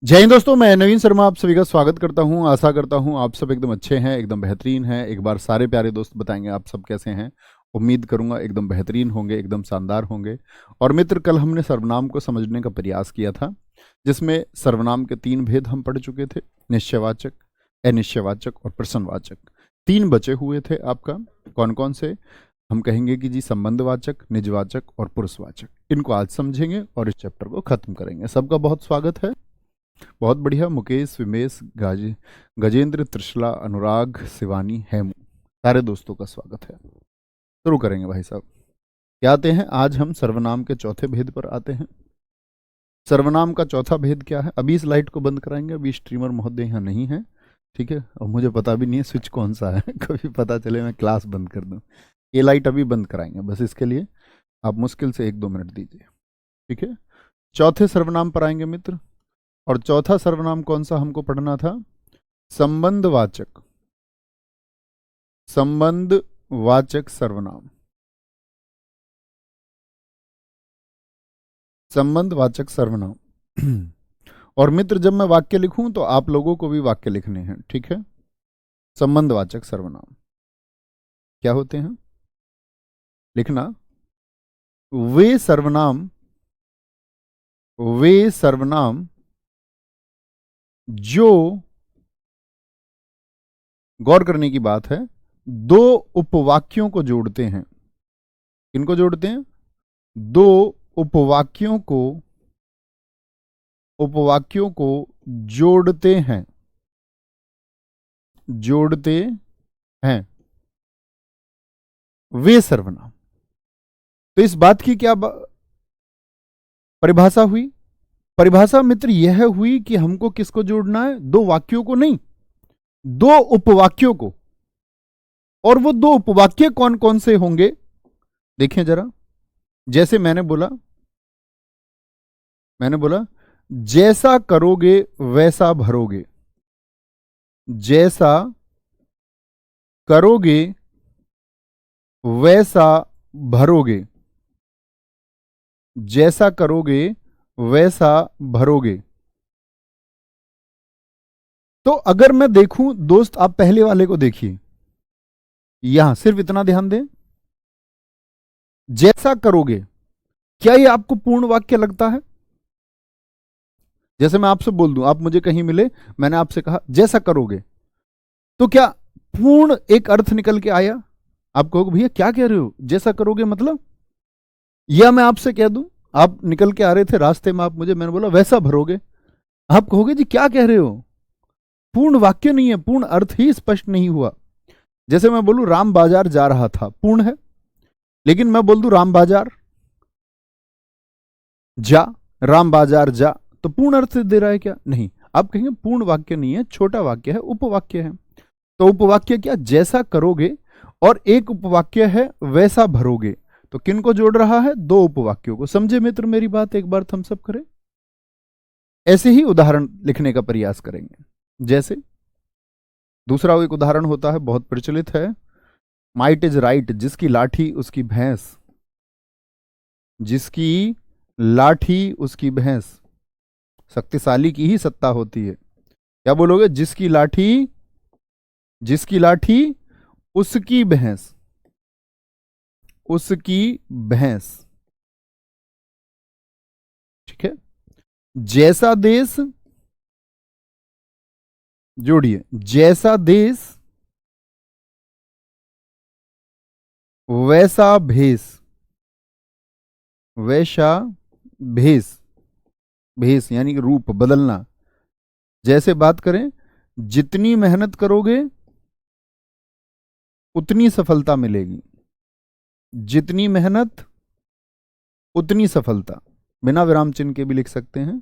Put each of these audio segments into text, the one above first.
जय हिंद दोस्तों, मैं नवीन शर्मा आप सभी का स्वागत करता हूं। आशा करता हूं आप सब एकदम अच्छे हैं, एकदम बेहतरीन हैं। एक बार सारे प्यारे दोस्त बताएंगे आप सब कैसे हैं। उम्मीद करूंगा एकदम बेहतरीन होंगे, एकदम शानदार होंगे। और मित्र, कल हमने सर्वनाम को समझने का प्रयास किया था, जिसमें सर्वनाम के 3 भेद हम पढ़ चुके थे। निश्चयवाचक, अनिश्चयवाचक और प्रश्नवाचक। 3 बचे हुए थे आपका। कौन कौन से? हम कहेंगे कि जी संबंधवाचक, निजवाचक और पुरुषवाचक। इनको आज समझेंगे और इस चैप्टर को खत्म करेंगे। सबका बहुत स्वागत है। बहुत बढ़िया। मुकेश, विमेश, गजेंद्र, त्रिशला, अनुराग, शिवानी, हेमू, सारे दोस्तों का स्वागत है। शुरू करेंगे भाई साहब। क्या आते हैं? आज हम सर्वनाम के चौथे भेद पर आते हैं। सर्वनाम का चौथा भेद क्या है? अभी इस लाइट को बंद कराएंगे। अभी स्ट्रीमर महोदय यहाँ नहीं है, ठीक है। और मुझे पता भी नहीं है स्विच कौन सा है कभी पता चले मैं क्लास बंद कर दूं। ये लाइट अभी बंद कराएंगे, बस इसके लिए आप मुश्किल से 1-2 मिनट दीजिए, ठीक है। चौथे सर्वनाम पर आएंगे मित्र। और चौथा सर्वनाम कौन सा हमको पढ़ना था? संबंधवाचक। संबंधवाचक सर्वनाम। संबंधवाचक सर्वनाम और मित्र, जब मैं वाक्य लिखूं तो आप लोगों को भी वाक्य लिखने हैं, ठीक है। संबंधवाचक सर्वनाम क्या होते हैं? लिखना। वे सर्वनाम, वे सर्वनाम जो, गौर करने की बात है, 2 उपवाक्यों को जोड़ते हैं। किनको जोड़ते हैं? 2 उपवाक्यों को, उपवाक्यों को जोड़ते हैं, जोड़ते हैं वे सर्वनाम। तो इस बात की क्या परिभाषा हुई? परिभाषा मित्र यह हुई कि हमको किसको जोड़ना है? 2 वाक्यों को नहीं, 2 उपवाक्यों को। और वो 2 उपवाक्य कौन कौन से होंगे देखें जरा। जैसे मैंने बोला जैसा करोगे वैसा भरोगे। जैसा करोगे वैसा भरोगे। जैसा करोगे वैसा भरोगे। तो अगर मैं देखूं दोस्त, आप पहले वाले को देखिए, यहां सिर्फ इतना ध्यान दें। जैसा करोगे, क्या ये आपको पूर्ण वाक्य लगता है? जैसे मैं आपसे बोल दूं, आप मुझे कहीं मिले, मैंने आपसे कहा जैसा करोगे, तो क्या पूर्ण एक अर्थ निकल के आया? आप कहोगे भैया क्या कह रहे हो, जैसा करोगे मतलब? या मैं आपसे कह दूं, आप निकल के आ रहे थे रास्ते में, आप मुझे, मैंने बोला वैसा भरोगे, आप कहोगे जी क्या कह रहे हो, पूर्ण वाक्य नहीं है, पूर्ण अर्थ ही स्पष्ट नहीं हुआ। जैसे मैं बोलूं राम बाजार जा रहा था, पूर्ण है। लेकिन मैं बोल दूं राम बाजार जा, राम बाजार जा, तो पूर्ण अर्थ दे रहा है क्या? नहीं। आप कहेंगे पूर्ण वाक्य नहीं है, छोटा वाक्य है, उपवाक्य है। तो उपवाक्य क्या? जैसा करोगे। और एक उपवाक्य है वैसा भरोगे। तो किन को जोड़ रहा है? 2 उपवाक्यों को। समझे मित्र मेरी बात? एक बार थम्स अप करें। ऐसे ही उदाहरण लिखने का प्रयास करेंगे। जैसे दूसरा एक उदाहरण होता है, बहुत प्रचलित है। माइट इज राइट, जिसकी लाठी उसकी भैंस। जिसकी लाठी उसकी भैंस। शक्तिशाली की ही सत्ता होती है। क्या बोलोगे? जिसकी लाठी, जिसकी लाठी उसकी भैंस, उसकी भैंस, ठीक है। जैसा देश, जोड़िए, जैसा देश वैसा भेष। वैसा भेष, भेष यानी कि रूप बदलना। जैसे बात करें, जितनी मेहनत करोगे उतनी सफलता मिलेगी। जितनी मेहनत उतनी सफलता। बिना विराम चिन्ह के भी लिख सकते हैं।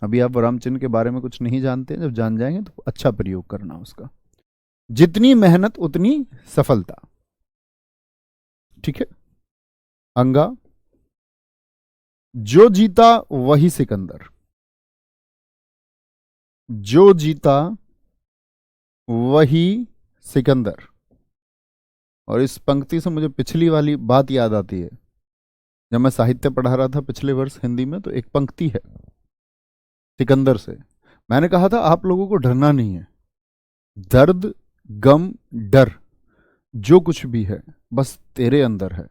अभी आप विराम चिन्ह के बारे में कुछ नहीं जानते, जब जान जाएंगे तो अच्छा प्रयोग करना उसका। जितनी मेहनत उतनी सफलता, ठीक है। अंगा, जो जीता वही सिकंदर। जो जीता वही सिकंदर। और इस पंक्ति से मुझे पिछली वाली बात याद आती है। जब मैं साहित्य पढ़ा रहा था पिछले वर्ष हिंदी में, तो एक पंक्ति है सिकंदर से, मैंने कहा था आप लोगों को डरना नहीं है। दर्द, गम, डर, जो कुछ भी है बस तेरे अंदर है।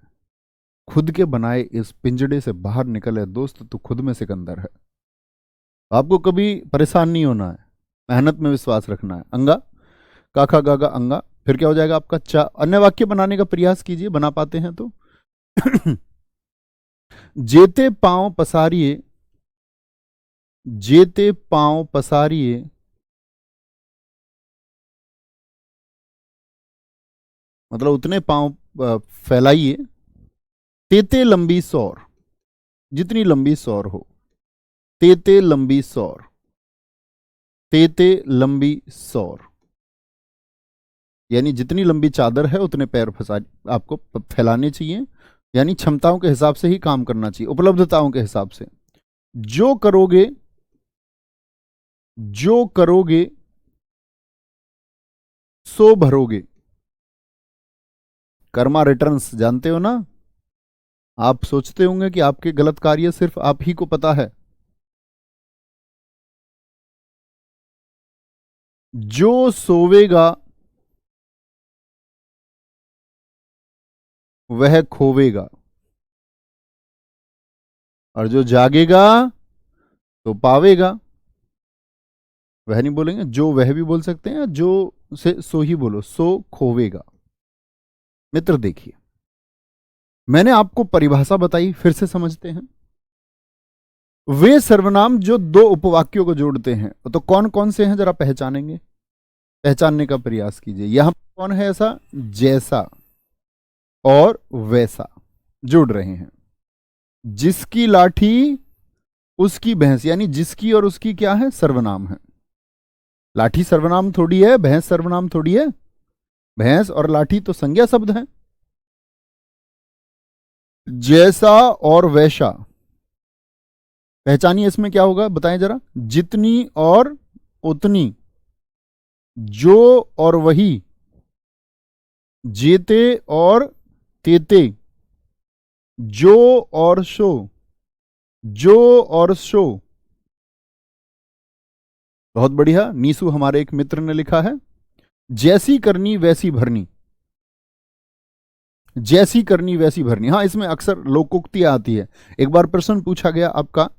खुद के बनाए इस पिंजड़े से बाहर निकले दोस्त, तू खुद में सिकंदर है। आपको कभी परेशान नहीं होना है, मेहनत में विश्वास रखना है। अंगा, काखा गागा अंगा, फिर क्या हो जाएगा आपका चा। अन्य वाक्य बनाने का प्रयास कीजिए, बना पाते हैं तो। जेते पांव पसारिए, जेते पांव पसारिए, मतलब उतने पांव फैलाइए। तेते लंबी सौर, जितनी लंबी सौर हो। तेते लंबी सौर, तेते लंबी सौर, यानी जितनी लंबी चादर है उतने पैर फंसा आपको फैलाने चाहिए। यानी क्षमताओं के हिसाब से ही काम करना चाहिए, उपलब्धताओं के हिसाब से। जो करोगे, जो करोगे सो भरोगे। कर्मा रिटर्न्स जानते हो ना। आप सोचते होंगे कि आपके गलत कार्य सिर्फ आप ही को पता है। जो सोवेगा वह खोवेगा, और जो जागेगा तो पावेगा। वह नहीं बोलेंगे, जो वह भी बोल सकते हैं, जो से सो ही बोलो, सो खोवेगा। मित्र देखिए, मैंने आपको परिभाषा बताई, फिर से समझते हैं। वे सर्वनाम जो दो उपवाक्यों को जोड़ते हैं, तो कौन कौन से हैं जरा पहचानेंगे, पहचानने का प्रयास कीजिए। यहां कौन है ऐसा, जैसा और वैसा जुड़ रहे हैं। जिसकी लाठी उसकी भैंस, यानी जिसकी और उसकी क्या है, सर्वनाम है। लाठी सर्वनाम थोड़ी है, भैंस सर्वनाम थोड़ी है। भैंस और लाठी तो संज्ञा शब्द है। जैसा और वैसा, पहचानिए इसमें क्या होगा, बताएं जरा। जितनी और उतनी, जो और वही, जेते और तेते, जो और शो, जो और शो। बहुत बढ़िया, नीसू हमारे एक मित्र ने लिखा है, जैसी करनी वैसी भरनी। जैसी करनी वैसी भरनी, हाँ इसमें अक्सर लोकोक्तियां आती है। एक बार प्रश्न पूछा गया आपका,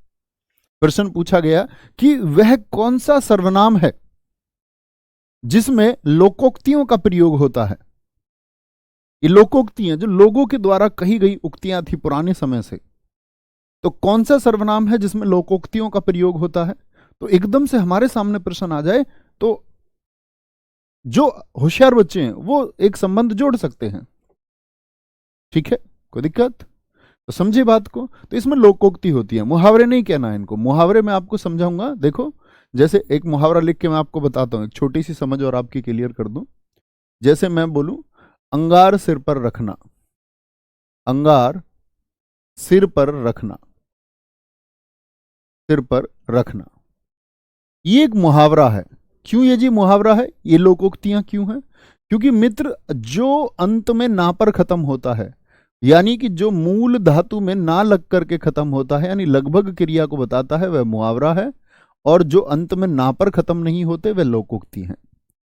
प्रश्न पूछा गया कि वह कौन सा सर्वनाम है जिसमें लोकोक्तियों का प्रयोग होता है। ये लोकोक्तियां जो लोगों के द्वारा कही गई उक्तियां थी पुराने समय से, तो कौन सा सर्वनाम है जिसमें लोकोक्तियों का प्रयोग होता है। तो एकदम से हमारे सामने प्रश्न आ जाए तो जो होशियार बच्चे हैं वो एक संबंध जोड़ सकते हैं। ठीक है, कोई दिक्कत, तो समझे बात को। तो इसमें लोकोक्ति होती है, मुहावरे नहीं कहना है इनको। मुहावरे में आपको समझाऊंगा, देखो जैसे एक मुहावरा लिख के मैं आपको बताता हूं, एक छोटी सी समझ और आपकी क्लियर कर दूं। जैसे मैं बोलूं, अंगार सिर पर रखना, अंगार सिर पर रखना, सिर पर रखना, ये एक मुहावरा है। क्यों ये जी मुहावरा है, ये लोकोक्तियां क्यों हैं? क्योंकि मित्र जो अंत में ना पर खत्म होता है, यानी कि जो मूल धातु में ना लग करके खत्म होता है, यानी लगभग क्रिया को बताता है, वह मुहावरा है। और जो अंत में ना पर खत्म नहीं होते वह लोकोक्ति हैं।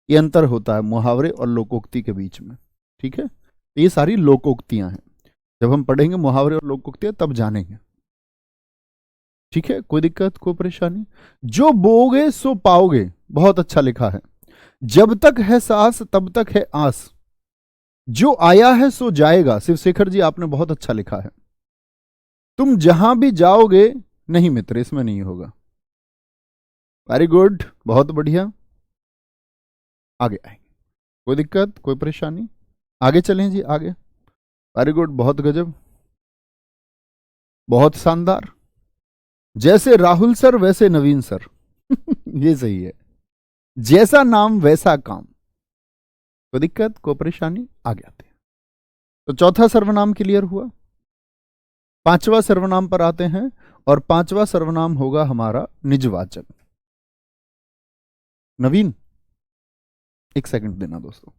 ये अंतर होता है मुहावरे और लोकोक्ति के बीच में। ठीक है, तो ये सारी लोकोक्तियां हैं। जब हम पढ़ेंगे मुहावरे और लोकोक्तियां तब जानेंगे। ठीक है, कोई दिक्कत, कोई परेशानी। जो बोगे सो पाओगे, बहुत अच्छा लिखा है। जब तक है सांस तब तक है आस, जो आया है सो जाएगा। शिवशेखर जी आपने बहुत अच्छा लिखा है। तुम जहां भी जाओगे, नहीं मित्र इसमें नहीं होगा। वेरी गुड, बहुत बढ़िया, आगे आएंगे, कोई दिक्कत, कोई परेशानी, आगे चलें जी आगे। वेरी गुड, बहुत गजब, बहुत शानदार। जैसे राहुल सर वैसे नवीन सर। ये सही है। जैसा नाम वैसा काम, कोई दिक्कत, कोई परेशानी, आगे आते हैं। तो चौथा सर्वनाम क्लियर हुआ। पांचवा सर्वनाम पर आते हैं, और पांचवा सर्वनाम होगा हमारा निजवाचक। नवीन, एक सेकंड देना दोस्तों।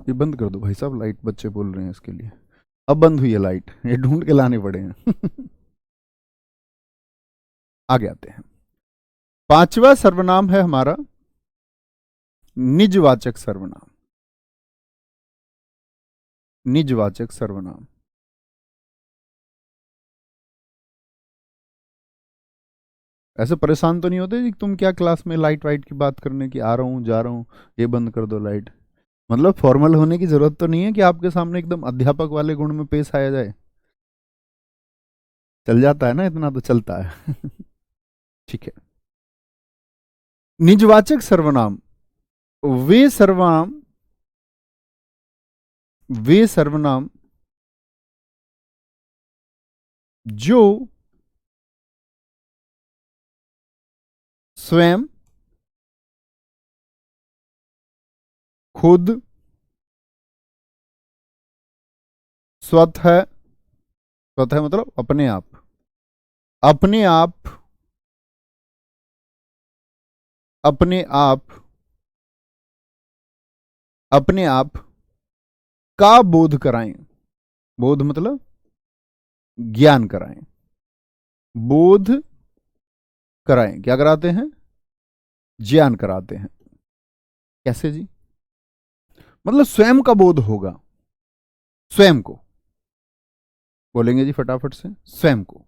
ये बंद कर दो भाई साहब, लाइट बच्चे बोल रहे हैं इसके लिए। अब बंद हुई है लाइट, ये ढूंढ के लाने पड़े हैं। आगे आते हैं। पांचवा सर्वनाम है हमारा निजवाचक सर्वनाम। निजवाचक सर्वनाम। ऐसे परेशान तो नहीं होते जी तुम क्या क्लास में लाइट वाइट की बात करने की, आ रहा हूँ जा रहा हूँ, ये बंद कर दो लाइट। मतलब फॉर्मल होने की जरूरत तो नहीं है कि आपके सामने एकदम अध्यापक वाले गुण में पेश आया जाए। चल जाता है ना, इतना तो चलता है। ठीक है। निजवाचक सर्वनाम वे सर्वनाम, वे सर्वनाम जो स्वयं, खुद, स्वतः, स्वतः मतलब अपने आप, अपने आप, अपने आप, अपने आप का बोध कराएं। बोध मतलब ज्ञान कराएं। बोध कराएं, क्या कराते हैं? ज्ञान कराते हैं। कैसे जी? मतलब स्वयं का बोध होगा, स्वयं को बोलेंगे जी फटाफट से, स्वयं को।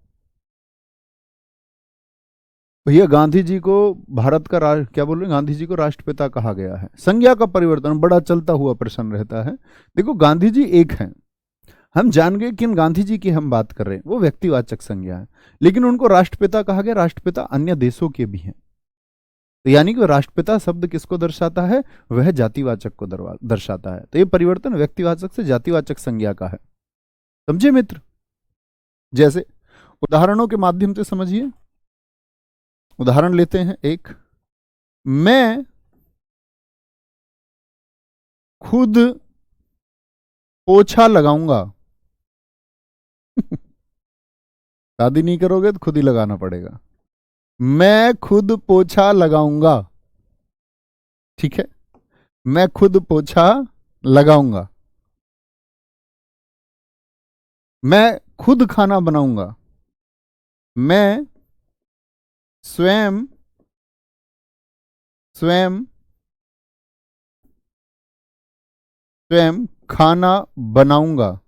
भैया गांधी जी को भारत का क्या बोल रहे हैं, गांधी जी को राष्ट्रपिता कहा गया है। संज्ञा का परिवर्तन बड़ा चलता हुआ प्रश्न रहता है। देखो गांधी जी एक हैं, हम जान गए किन गांधी जी की हम बात कर रहे हैं, वो व्यक्तिवाचक संज्ञा है। लेकिन उनको राष्ट्रपिता कहा गया, राष्ट्रपिता अन्य देशों के भी हैं। तो यानी कि राष्ट्रपिता शब्द किसको दर्शाता है? वह जातिवाचक को दर्शाता है। तो ये परिवर्तन व्यक्तिवाचक से जातिवाचक संज्ञा का है। समझे मित्र? जैसे उदाहरणों के माध्यम से समझिए। उदाहरण लेते हैं एक, मैं खुद पोछा लगाऊंगा। शादी नहीं करोगे तो खुद ही लगाना पड़ेगा। मैं खुद पोछा लगाऊंगा। ठीक है, मैं खुद पोछा लगाऊंगा। मैं खुद खाना बनाऊंगा। मैं स्वयं, स्वयं, स्वयं खाना बनाऊंगा।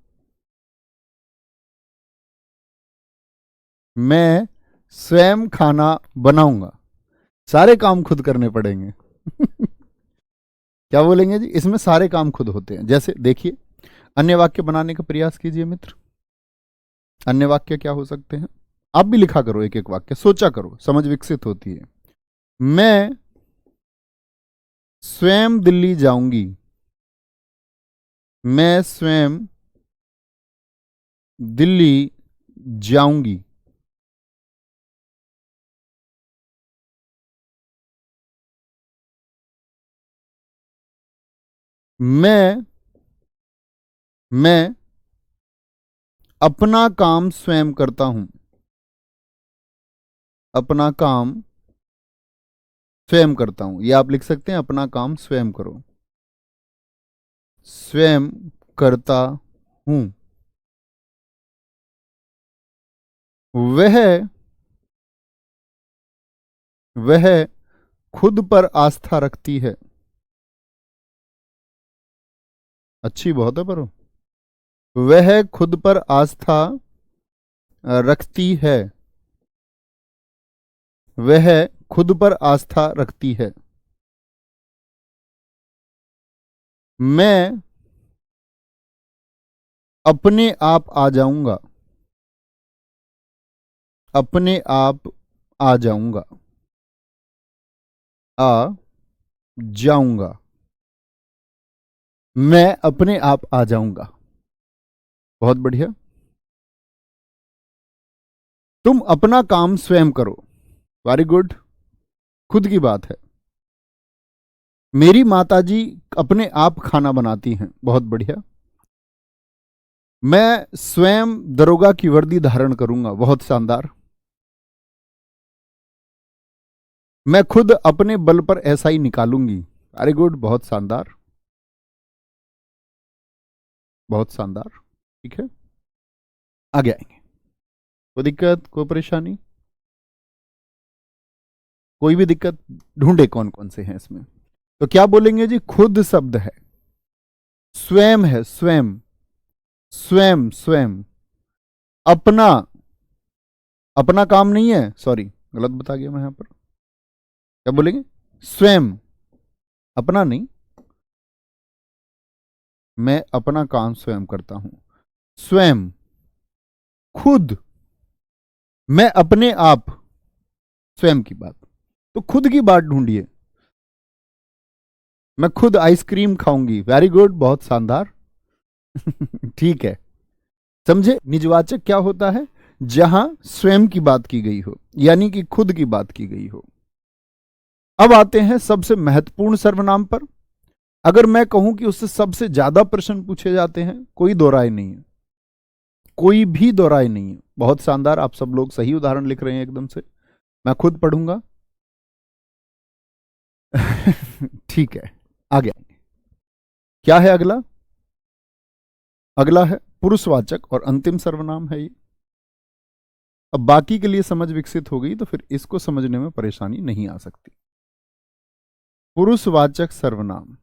मैं स्वयं खाना बनाऊंगा। सारे काम खुद करने पड़ेंगे। क्या बोलेंगे जी? इसमें सारे काम खुद होते हैं। जैसे देखिए, अन्य वाक्य बनाने का प्रयास कीजिए मित्र। अन्य वाक्य क्या हो सकते हैं? आप भी लिखा करो, एक एक वाक्य सोचा करो, समझ विकसित होती है। मैं स्वयं दिल्ली जाऊंगी। मैं स्वयं दिल्ली जाऊंगी। मैं अपना काम स्वयं करता हूं। अपना काम स्वयं करता हूं, ये आप लिख सकते हैं, अपना काम स्वयं करो। स्वयं करता हूं। वह वह खुद पर आस्था रखती है। अच्छी बहुत है पर वह खुद पर आस्था रखती है। वह खुद पर आस्था रखती है। मैं अपने आप आ जाऊंगा। अपने आप आ जाऊंगा। आ जाऊंगा। मैं अपने आप आ जाऊंगा। बहुत बढ़िया। तुम अपना काम स्वयं करो। वेरी गुड, खुद की बात है। मेरी माताजी अपने आप खाना बनाती हैं। बहुत बढ़िया। मैं स्वयं दरोगा की वर्दी धारण करूंगा। बहुत शानदार। मैं खुद अपने बल पर एसआई निकालूंगी। वेरी गुड, बहुत शानदार। बहुत शानदार। ठीक है, आगे आएंगे। कोई दिक्कत, कोई परेशानी, कोई भी दिक्कत? ढूंढे कौन कौन से हैं इसमें। तो क्या बोलेंगे जी, खुद शब्द है, स्वयं है, स्वयं, स्वयं, स्वयं, अपना, अपना काम नहीं है, सॉरी गलत बता गया मैं यहां पर। क्या बोलेंगे, स्वयं, अपना नहीं, मैं अपना काम स्वयं करता हूं, स्वयं, खुद, मैं अपने आप, स्वयं की बात। तो खुद की बात ढूंढिए। मैं खुद आइसक्रीम खाऊंगी, वेरी गुड, बहुत शानदार। ठीक है, समझे। निजवाचक क्या होता है, जहां स्वयं की बात की गई हो, यानी कि खुद की बात की गई हो। अब आते हैं सबसे महत्वपूर्ण सर्वनाम पर। अगर मैं कहूं कि उससे सबसे ज्यादा प्रश्न पूछे जाते हैं, कोई दो राय नहीं है, कोई भी दो राय नहीं है। बहुत शानदार, आप सब लोग सही उदाहरण लिख रहे हैं एकदम से। मैं खुद पढ़ूंगा। ठीक है, आगे आएंगे। क्या है अगला? अगला है पुरुषवाचक और अंतिम सर्वनाम है ये। अब बाकी के लिए समझ विकसित हो गई तो फिर इसको समझने में परेशानी नहीं आ सकती। पुरुषवाचक सर्वनाम,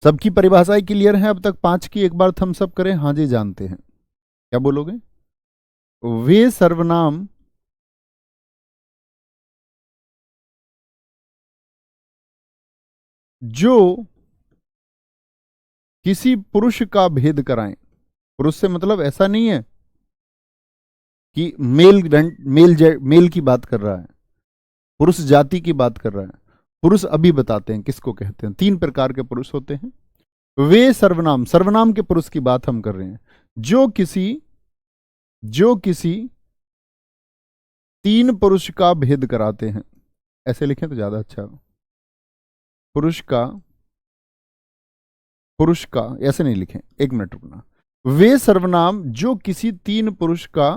सबकी परिभाषाएं क्लियर हैं अब तक? 5 की एक बार थम्स अप करें। हाँ जी, जानते हैं। क्या बोलोगे? वे सर्वनाम जो किसी पुरुष का भेद कराएं। पुरुष से मतलब ऐसा नहीं है कि मेल की बात कर रहा है, पुरुष जाति की बात कर रहा है। पुरुष अभी बताते हैं किसको कहते हैं। 3 प्रकार के पुरुष होते हैं। वे सर्वनाम, सर्वनाम के पुरुष की बात हम कर रहे हैं, जो किसी 3 पुरुष का भेद कराते हैं। ऐसे लिखें तो ज्यादा अच्छा हो। पुरुष का ऐसे नहीं लिखें, एक मिनट रुकना। वे सर्वनाम जो किसी 3 पुरुष का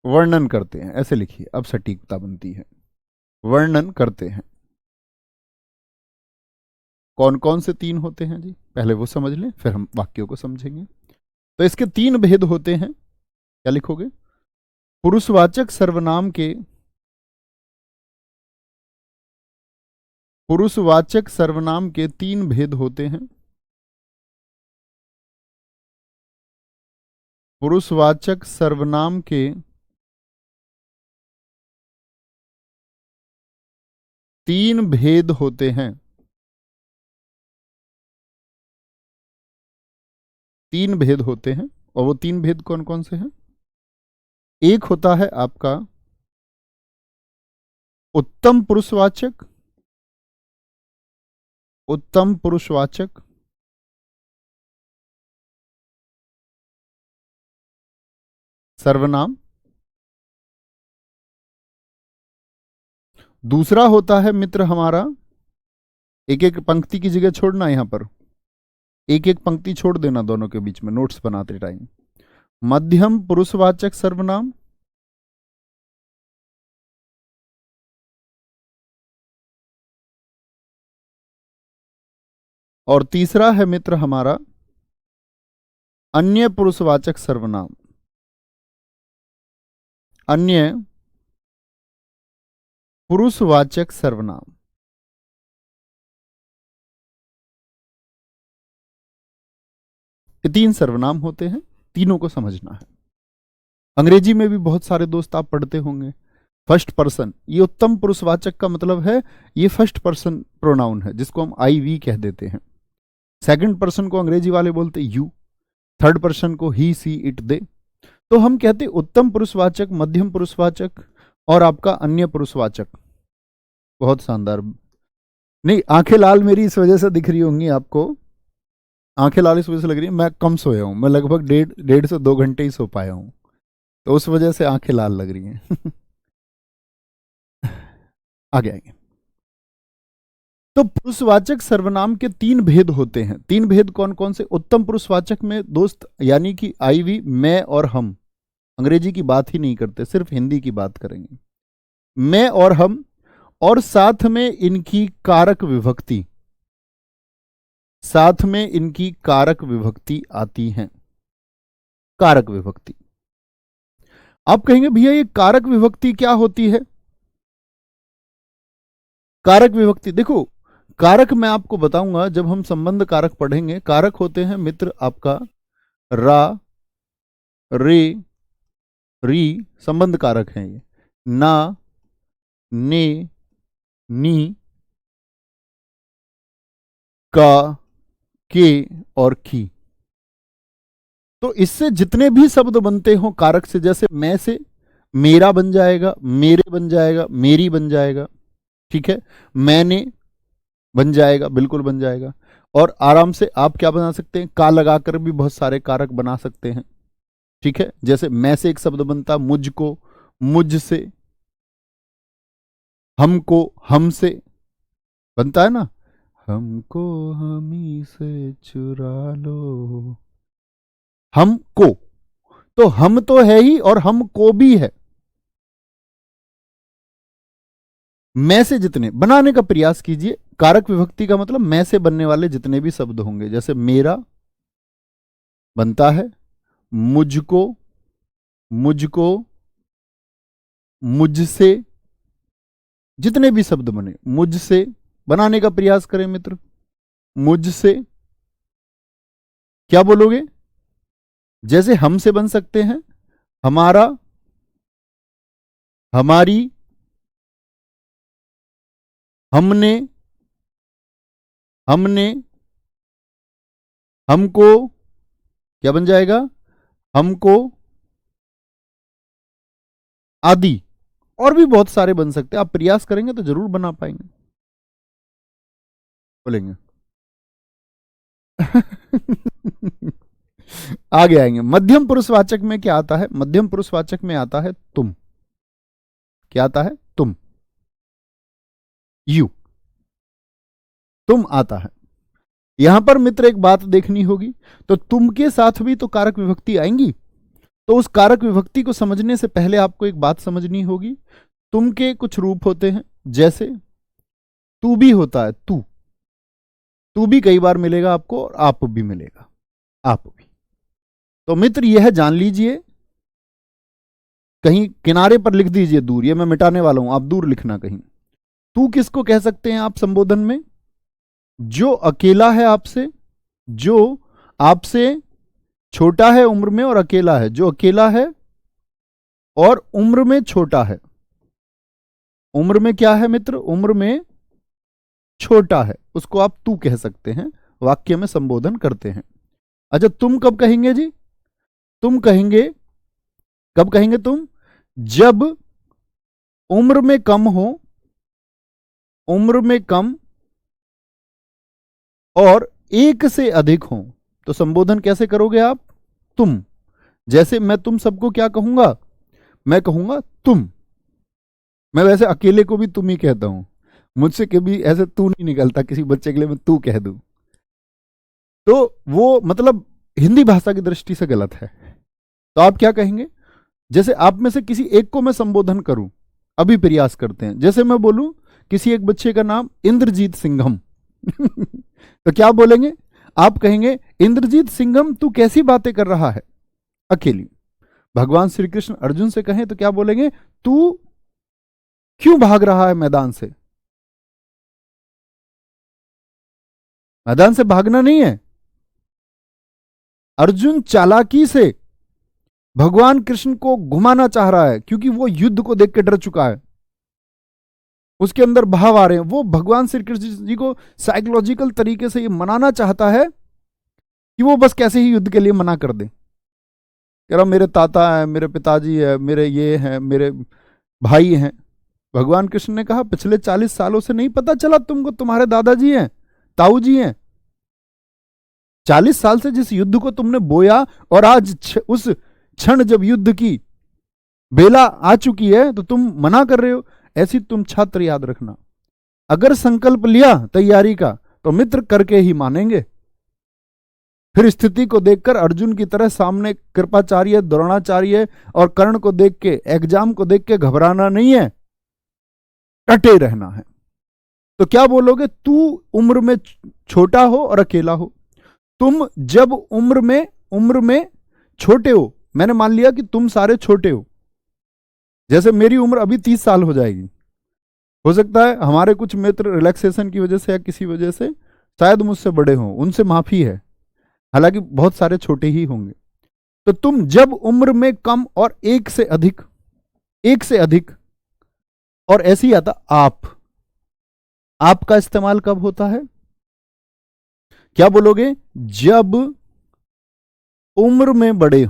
वर्णन करते हैं, ऐसे लिखिए, अब सटीकता बनती है। वर्णन करते हैं। कौन कौन से 3 होते हैं जी, पहले वो समझ लें, फिर हम वाक्यों को समझेंगे। तो इसके 3 भेद होते हैं। क्या लिखोगे? पुरुषवाचक सर्वनाम के, पुरुषवाचक सर्वनाम के 3 भेद होते हैं। पुरुषवाचक सर्वनाम के 3 भेद होते हैं। 3 भेद होते हैं, और वो 3 भेद कौन कौन से हैं? एक होता है आपका उत्तम पुरुषवाचक, उत्तम पुरुषवाचक, सर्वनाम। दूसरा होता है मित्र हमारा, एक एक पंक्ति की जगह छोड़ना, यहां पर एक एक पंक्ति छोड़ देना दोनों के बीच में नोट्स बनाते टाइम। मध्यम पुरुषवाचक सर्वनाम, और तीसरा है मित्र हमारा अन्य पुरुषवाचक सर्वनाम। अन्य पुरुषवाचक सर्वनाम। ये 3 सर्वनाम होते हैं, तीनों को समझना है। अंग्रेजी में भी बहुत सारे दोस्त आप पढ़ते होंगे। फर्स्ट पर्सन, ये उत्तम पुरुषवाचक का मतलब है, ये फर्स्ट पर्सन प्रोनाउन है, जिसको हम आई वी कह देते हैं। सेकंड पर्सन को अंग्रेजी वाले बोलते यू, थर्ड पर्सन को ही सी इट दे। तो हम कहते उत्तम पुरुषवाचक, मध्यम पुरुषवाचक और आपका अन्य पुरुषवाचक। बहुत शानदार। नहीं, आंखें लाल मेरी इस वजह से दिख रही होंगी आपको, आंखें लाल इस वजह से लग रही है, मैं कम सोया हूं, मैं लगभग डेढ़ से 2 घंटे ही सो पाया हूं, तो उस वजह से आंखें लाल लग रही हैं। आगे आएंगे। तो पुरुषवाचक सर्वनाम के 3 भेद होते हैं। 3 भेद कौन कौन से? उत्तम पुरुषवाचक में दोस्त, यानी कि आई वी, मैं और हम, अंग्रेजी की बात ही नहीं करते, सिर्फ हिंदी की बात करेंगे। मैं और हम, और साथ में इनकी कारक विभक्ति, साथ में इनकी कारक विभक्ति आती है। कारक विभक्ति, आप कहेंगे भैया ये कारक विभक्ति क्या होती है? कारक विभक्ति देखो, कारक मैं आपको बताऊंगा जब हम संबंध कारक पढ़ेंगे। कारक होते हैं मित्र आपका रा, रे, री, संबंध कारक हैं ये। ना, ने, नी, का, के और की। तो इससे जितने भी शब्द बनते हो कारक से, जैसे मैं से मेरा बन जाएगा, मेरे बन जाएगा, मेरी बन जाएगा, ठीक है, मैंने बन जाएगा, बिल्कुल बन जाएगा। और आराम से आप क्या बना सकते हैं, का लगाकर भी बहुत सारे कारक बना सकते हैं, ठीक है। जैसे मैं से एक शब्द बनता मुझको, मुझसे, हमको, हमसे बनता है ना, हमको हमी से चुरा लो, हमको, तो हम तो है ही और हमको भी है। मैं से जितने बनाने का प्रयास कीजिए। कारक विभक्ति का मतलब मैं से बनने वाले जितने भी शब्द होंगे, जैसे मेरा बनता है मुझको, मुझको, मुझसे, जितने भी शब्द बने मुझसे बनाने का प्रयास करें मित्र। मुझसे क्या बोलोगे? जैसे हमसे बन सकते हैं हमारा, हमारी, हमने, हमने, हमको, क्या बन जाएगा, हमको, आदि। और भी बहुत सारे बन सकते हैं, आप प्रयास करेंगे तो जरूर बना पाएंगे। बोलेंगे आगे आएंगे। मध्यम पुरुषवाचक में क्या आता है? मध्यम पुरुषवाचक में आता है तुम। क्या आता है? तुम, यू, तुम आता है। यहां पर मित्र एक बात देखनी होगी, तो तुम के साथ भी तो कारक विभक्ति आएंगी। तो उस कारक विभक्ति को समझने से पहले आपको एक बात समझनी होगी। तुम के कुछ रूप होते हैं, जैसे तू भी होता है, तू, तू भी कई बार मिलेगा आपको, और आप भी मिलेगा, आप भी। तो मित्र यह जान लीजिए, कहीं किनारे पर लिख दीजिए दूर, ये मैं मिटाने वाला हूं, आप दूर लिखना कहीं। तू किसको कह सकते हैं आप संबोधन में? जो अकेला है आपसे, जो आपसे छोटा है उम्र में और अकेला है, जो अकेला है और उम्र में छोटा है। उम्र में क्या है मित्र? उम्र में छोटा है, उसको आप तू कह सकते हैं, वाक्य में संबोधन करते हैं। अच्छा, तुम कब कहेंगे जी? तुम कहेंगे, कब कहेंगे तुम? जब उम्र में कम हो, उम्र में कम और एक से अधिक हो। तो संबोधन कैसे करोगे आप? तुम। जैसे मैं तुम सबको क्या कहूंगा? मैं कहूंगा तुम। मैं वैसे अकेले को भी तुम ही कहता हूं, मुझसे कभी ऐसे तू नहीं निकलता, किसी बच्चे के लिए मैं तू कह दूं तो वो मतलब हिंदी भाषा की दृष्टि से गलत है। तो आप क्या कहेंगे? जैसे आप में से किसी एक को मैं संबोधन करूं, अभी प्रयास करते हैं। जैसे मैं बोलूं किसी एक बच्चे का नाम इंद्रजीत सिंघम तो क्या बोलेंगे आप? कहेंगे इंद्रजीत सिंघम तू कैसी बातें कर रहा है अकेली। भगवान श्री कृष्ण अर्जुन से कहें तो क्या बोलेंगे? तू क्यों भाग रहा है मैदान से? मैदान से भागना नहीं है, अर्जुन चालाकी से भगवान कृष्ण को घुमाना चाह रहा है, क्योंकि वो युद्ध को देख के डर चुका है, उसके अंदर भाव आ रहे हैं। वो भगवान श्री कृष्ण जी को साइकोलॉजिकल तरीके से ये मनाना चाहता है कि वो बस कैसे ही युद्ध के लिए मना कर दे। कह रहा मेरे ताता है, मेरे पिताजी है, मेरे ये हैं, मेरे भाई हैं। भगवान कृष्ण ने कहा पिछले 40 सालों से नहीं पता चला तुमको तुम्हारे दादाजी हैं, ताऊ जी हैं? 40 साल से जिस युद्ध को तुमने बोया, और आज उस क्षण जब युद्ध की बेला आ चुकी है तो तुम मना कर रहे हो। ऐसी तुम छात्र याद रखना, अगर संकल्प लिया तैयारी का तो मित्र करके ही मानेंगे। फिर स्थिति को देखकर अर्जुन की तरह सामने कृपाचार्य, द्रोणाचार्य और कर्ण को देख के, एग्जाम को देख के घबराना नहीं है, डटे रहना है। तो क्या बोलोगे? तू उम्र में छोटा हो और अकेला हो। तुम जब उम्र में छोटे हो, मैंने मान लिया कि तुम सारे छोटे हो, जैसे मेरी उम्र अभी 30 साल हो जाएगी, हो सकता है हमारे कुछ मित्र रिलैक्सेशन की वजह से या किसी वजह से शायद मुझसे बड़े हों, उनसे माफी है, हालांकि बहुत सारे छोटे ही होंगे। तो तुम जब उम्र में कम और एक से अधिक और ऐसे ही आता आप का इस्तेमाल कब होता है? क्या बोलोगे? जब उम्र में बड़े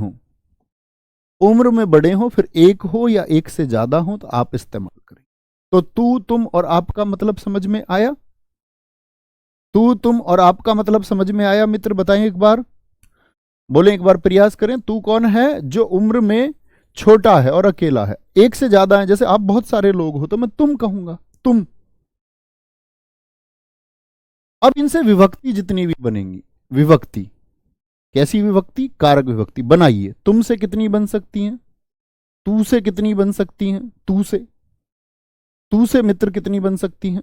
हो, फिर एक हो या एक से ज्यादा हो तो आप इस्तेमाल करें। तो तू, तुम और आपका मतलब समझ में आया? तू, तुम और आपका मतलब समझ में आया? मित्र बताएं एक बार, बोले एक बार प्रयास करें। तू कौन है? जो उम्र में छोटा है और अकेला है। एक से ज्यादा है, जैसे आप बहुत सारे लोग हो तो मैं तुम कहूंगा, तुम। अब इनसे विभक्ति जितनी भी बनेंगी, विभक्ति कैसी विभक्ति? कारक विभक्ति बनाइए। तुम से कितनी बन सकती हैं? तू से कितनी बन सकती हैं? तू से मित्र कितनी बन सकती हैं?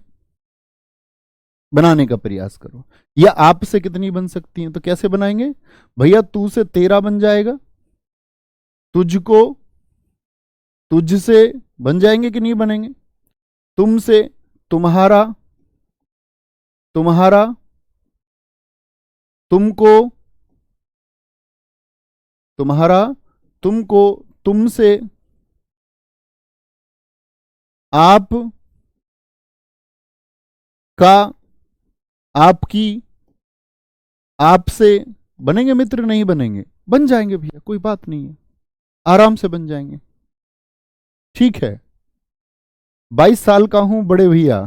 बनाने का प्रयास करो। या आप से कितनी बन सकती हैं? तो कैसे बनाएंगे भैया? तू से तेरा बन जाएगा, तुझको तुझसे बन जाएंगे कि नहीं बनेंगे? तुमसे तुम्हारा, तुमको तुम्हारा, तुमको तुमसे, आप का, आपकी, आपसे बनेंगे मित्र? नहीं बनेंगे? बन जाएंगे भैया, कोई बात नहीं है, आराम से बन जाएंगे। ठीक है, 22 साल का हूं बड़े भैया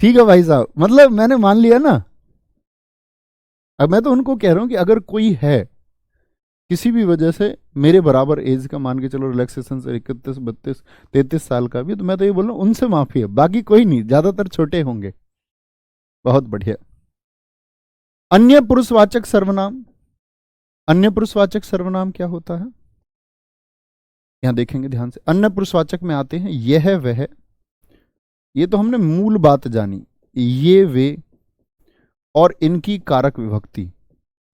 ठीक है भाई साहब, मतलब मैंने मान लिया ना। अब मैं तो उनको कह रहा हूं कि अगर कोई है किसी भी वजह से मेरे बराबर एज का, मान के चलो रिलैक्सेशन से 31, 32, 33 साल का भी, तो मैं तो ये बोल रहा हूं उनसे माफी है, बाकी कोई नहीं, ज्यादातर छोटे होंगे। बहुत बढ़िया। अन्य पुरुषवाचक सर्वनाम, अन्य पुरुषवाचक सर्वनाम क्या होता है? यहां देखेंगे ध्यान से। अन्य पुरुषवाचक में आते हैं यह वह, ये तो हमने मूल बात जानी, ये वे और इनकी कारक विभक्ति।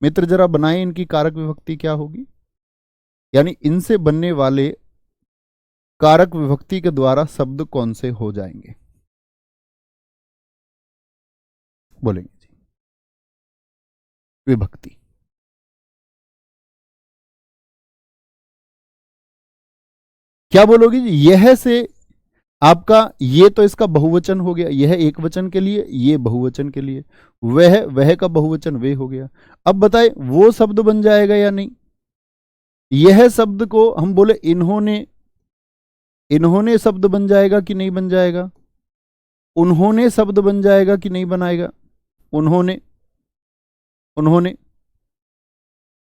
मित्र जरा बनाए इनकी कारक विभक्ति क्या होगी, यानी इनसे बनने वाले कारक विभक्ति के द्वारा शब्द कौन से हो जाएंगे? बोलेंगे जी विभक्ति। क्या बोलोगे जी? यह से आपका, ये तो इसका बहुवचन हो गया, यह एक वचन के लिए, ये बहुवचन के लिए, वह का बहुवचन वे हो गया। अब बताए वो शब्द बन जाएगा या नहीं? यह शब्द को हम बोले इन्होंने शब्द बन जाएगा कि नहीं बन जाएगा? उन्होंने शब्द बन जाएगा कि नहीं बनाएगा? उन्होंने,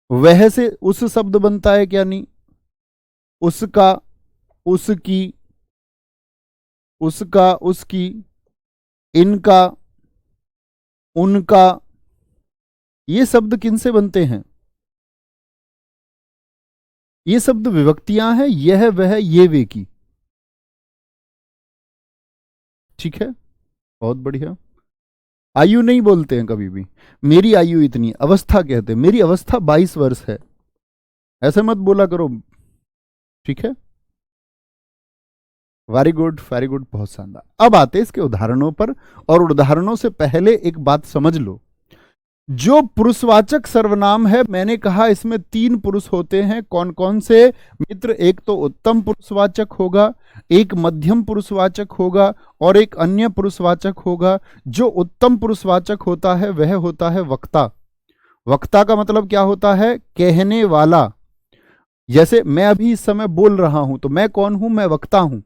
वह से उस शब्द बनता है क्या नहीं? उसका, उसकी, उसकी, इनका, उनका, ये शब्द किन से बनते हैं? ये शब्द विभक्तियां हैं यह वह ये वे की। ठीक है, बहुत बढ़िया। आयु नहीं बोलते हैं कभी भी, मेरी आयु इतनी, अवस्था कहते हैं, मेरी अवस्था 22 वर्ष है, ऐसे मत बोला करो। ठीक है, वेरी गुड, वेरी गुड, बहुत शानदार। अब आते हैं इसके उदाहरणों पर, और उदाहरणों से पहले एक बात समझ लो। जो पुरुषवाचक सर्वनाम है, मैंने कहा इसमें 3 पुरुष होते हैं। कौन कौन से मित्र? एक तो उत्तम पुरुषवाचक होगा, एक मध्यम पुरुषवाचक होगा, और एक अन्य पुरुषवाचक होगा। जो उत्तम पुरुषवाचक होता है वह होता है वक्ता। वक्ता का मतलब क्या होता है? कहने वाला। जैसे मैं अभी इस समय बोल रहा हूं, तो मैं कौन हूं? मैं वक्ता हूं,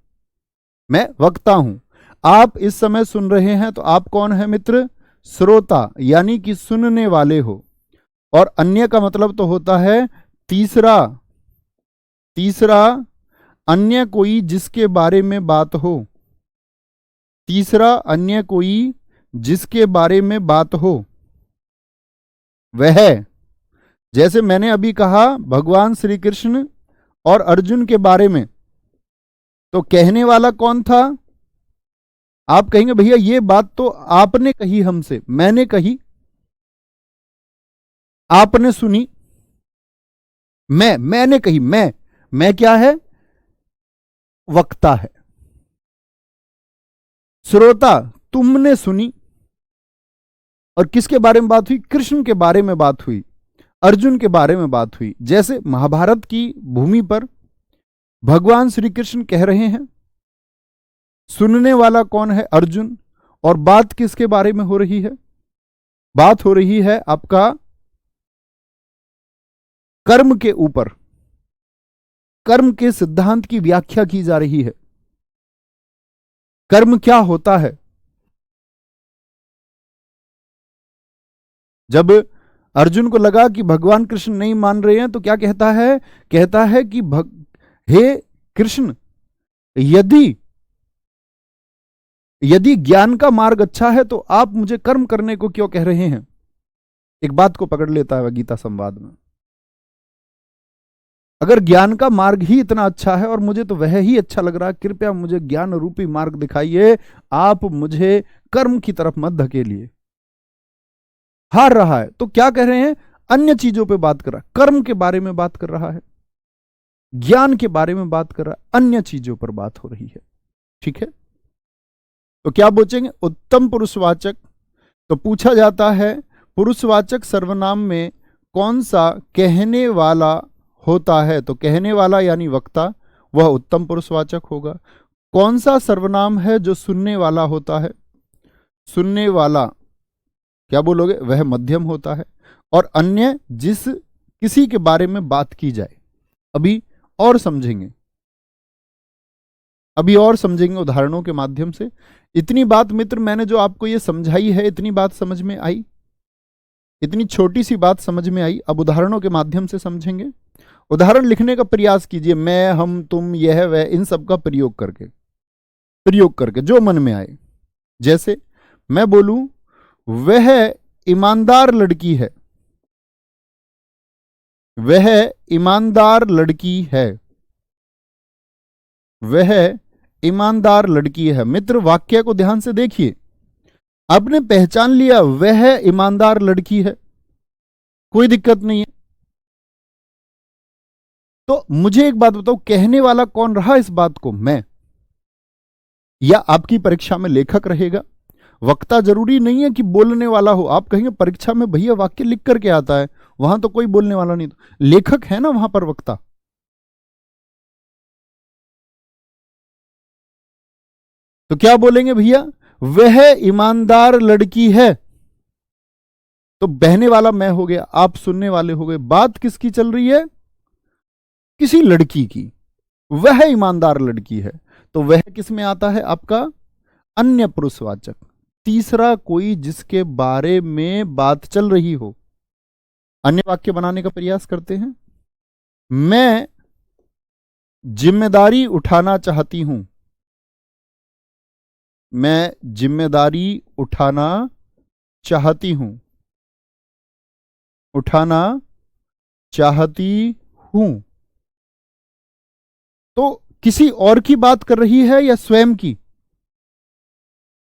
मैं वक्ता हूं। आप इस समय सुन रहे हैं, तो आप कौन है मित्र? श्रोता, यानी कि सुनने वाले हो। और अन्य का मतलब तो होता है तीसरा, अन्य कोई जिसके बारे में बात हो। तीसरा, अन्य कोई जिसके बारे में बात हो, वह जैसे मैंने अभी कहा भगवान श्री कृष्ण और अर्जुन के बारे में, तो कहने वाला कौन था? आप कहेंगे भैया ये बात तो आपने कही हमसे, मैंने कही, आपने सुनी, मैंने कही। मैं क्या है? वक्ता है। श्रोता तुमने सुनी। और किसके बारे में बात हुई? कृष्ण के बारे में बात हुई, अर्जुन के बारे में बात हुई। जैसे महाभारत की भूमि पर भगवान श्री कृष्ण कह रहे हैं, सुनने वाला कौन है? अर्जुन। और बात किसके बारे में हो रही है? बात हो रही है आपका कर्म के ऊपर, कर्म के सिद्धांत की व्याख्या की जा रही है। कर्म क्या होता है? जब अर्जुन को लगा कि भगवान कृष्ण नहीं मान रहे हैं तो क्या कहता है? कहता है कि हे कृष्ण, यदि ज्ञान का मार्ग अच्छा है तो आप मुझे कर्म करने को क्यों कह रहे हैं? एक बात को पकड़ लेता है गीता संवाद में, अगर ज्ञान का मार्ग ही इतना अच्छा है और मुझे तो वह ही अच्छा लग रहा है, कृपया मुझे ज्ञान रूपी मार्ग दिखाइए, आप मुझे कर्म की तरफ मत धकेलिए। हार रहा है तो क्या कह रहे हैं? अन्य चीजों पे बात कर रहा है, कर्म के बारे में बात कर रहा है, ज्ञान के बारे में बात कर रहा है, अन्य चीजों पर बात हो रही है। ठीक है, तो क्या पूछेंगे? उत्तम पुरुषवाचक। तो पूछा जाता है पुरुषवाचक सर्वनाम में कौन सा कहने वाला होता है? तो कहने वाला यानी वक्ता, वह उत्तम पुरुषवाचक होगा। कौन सा सर्वनाम है जो सुनने वाला होता है? सुनने वाला क्या बोलोगे? वह मध्यम होता है। और अन्य जिस किसी के बारे में बात की जाए। अभी और समझेंगे, उदाहरणों के माध्यम से। इतनी बात मित्र मैंने जो आपको ये समझाई है, इतनी बात समझ में आई? इतनी छोटी सी बात समझ में आई? अब उदाहरणों के माध्यम से समझेंगे। उदाहरण लिखने का प्रयास कीजिए, मैं, हम, तुम, यह, वह, इन सब का प्रयोग करके जो मन में आए। जैसे मैं बोलूं वह ईमानदार लड़की है, वह ईमानदार लड़की है, वह ईमानदार लड़की है। मित्र वाक्य को ध्यान से देखिए, आपने पहचान लिया वह ईमानदार लड़की है, कोई दिक्कत नहीं है। तो मुझे एक बात बताओ, कहने वाला कौन रहा इस बात को? मैं, या आपकी परीक्षा में लेखक रहेगा? वक्ता जरूरी नहीं है कि बोलने वाला हो। आप कहेंगे परीक्षा में भैया वाक्य लिख करके आता है, वहां तो कोई बोलने वाला नहीं, तो लेखक है ना वहां पर वक्ता। तो क्या बोलेंगे भैया? वह ईमानदार लड़की है। तो बहने वाला मैं हो गया, आप सुनने वाले हो गए। बात किसकी चल रही है? किसी लड़की की। वह ईमानदार लड़की है, तो वह किस में आता है? आपका अन्य पुरुषवाचक। तीसरा कोई जिसके बारे में बात चल रही हो। अन्य वाक्य बनाने का प्रयास करते हैं। मैं जिम्मेदारी उठाना चाहती हूं, मैं जिम्मेदारी उठाना चाहती हूं, उठाना चाहती हूं। तो किसी और की बात कर रही है या स्वयं की?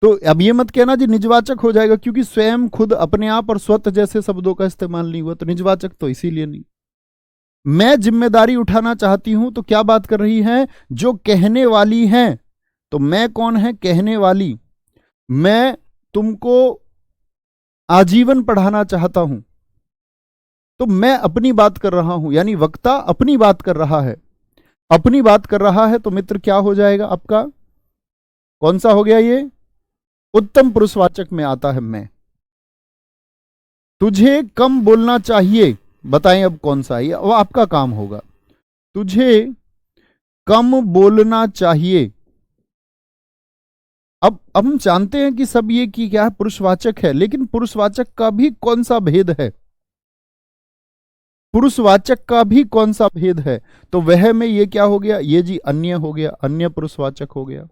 तो अब ये मत कहना जी निजवाचक हो जाएगा, क्योंकि स्वयं, खुद, अपने आप और स्वतः जैसे शब्दों का इस्तेमाल नहीं हुआ, तो निजवाचक तो इसीलिए नहीं। मैं जिम्मेदारी उठाना चाहती हूं, तो क्या बात कर रही है? जो कहने वाली हैं। तो मैं कौन है? कहने वाली। मैं तुमको आजीवन पढ़ाना चाहता हूं, तो मैं अपनी बात कर रहा हूं, यानी वक्ता अपनी बात कर रहा है। अपनी बात कर रहा है तो मित्र क्या हो जाएगा आपका? कौन सा हो गया ये? उत्तम पुरुषवाचक में आता है मैं। तुझे कम बोलना चाहिए, बताएं अब कौन सा है? वो आपका काम होगा। तुझे कम बोलना चाहिए। अब हम जानते हैं कि सब ये कि क्या है? पुरुषवाचक है, लेकिन पुरुषवाचक का भी कौन सा भेद है? पुरुषवाचक का भी कौन सा भेद है? तो वह में ये क्या हो गया? ये जी अन्य हो गया, अन्य पुरुषवाचक हो गया।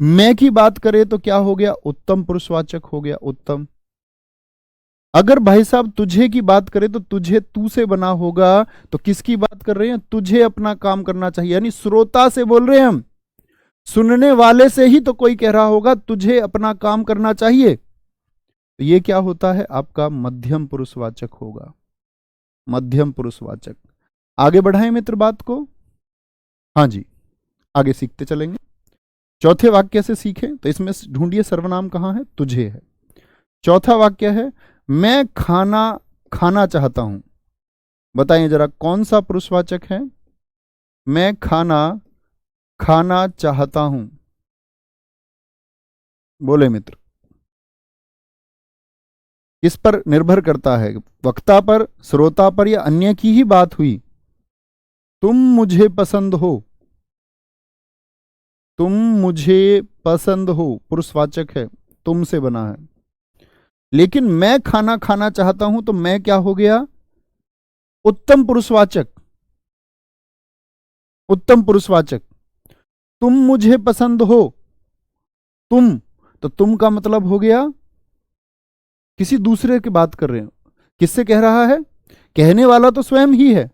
मैं की बात करें तो क्या हो गया? उत्तम पुरुषवाचक हो गया, उत्तम। अगर भाई साहब तुझे की बात करें तो तुझे तू से बना होगा, तो किसकी बात कर रहे हैं? तुझे अपना काम करना चाहिए, यानी श्रोता से बोल रहे हैं हम। सुनने वाले से ही तो कोई कह रहा होगा तुझे अपना काम करना चाहिए। तो ये क्या होता है? आपका मध्यम पुरुषवाचक होगा, मध्यम पुरुषवाचक। आगे बढ़ाएं मित्र बात को। हाँ जी, आगे सीखते चलेंगे। चौथे वाक्य से सीखें, तो इसमें ढूंढिए सर्वनाम कहां है? तुझे है। चौथा वाक्य है मैं खाना खाना चाहता हूं। बताइए जरा कौन सा पुरुषवाचक है? मैं खाना खाना चाहता हूं। बोले मित्र, किस पर निर्भर करता है? वक्ता पर, श्रोता पर, या अन्य की ही बात हुई? तुम मुझे पसंद हो, तुम मुझे पसंद हो पुरुषवाचक है, तुम से बना है। लेकिन मैं खाना खाना चाहता हूं, तो मैं क्या हो गया? उत्तम पुरुषवाचक, उत्तम पुरुषवाचक। तुम मुझे पसंद हो, तुम, तो तुम का मतलब हो गया किसी दूसरे की बात कर रहे हो। किससे कह रहा है? कहने वाला तो स्वयं ही है,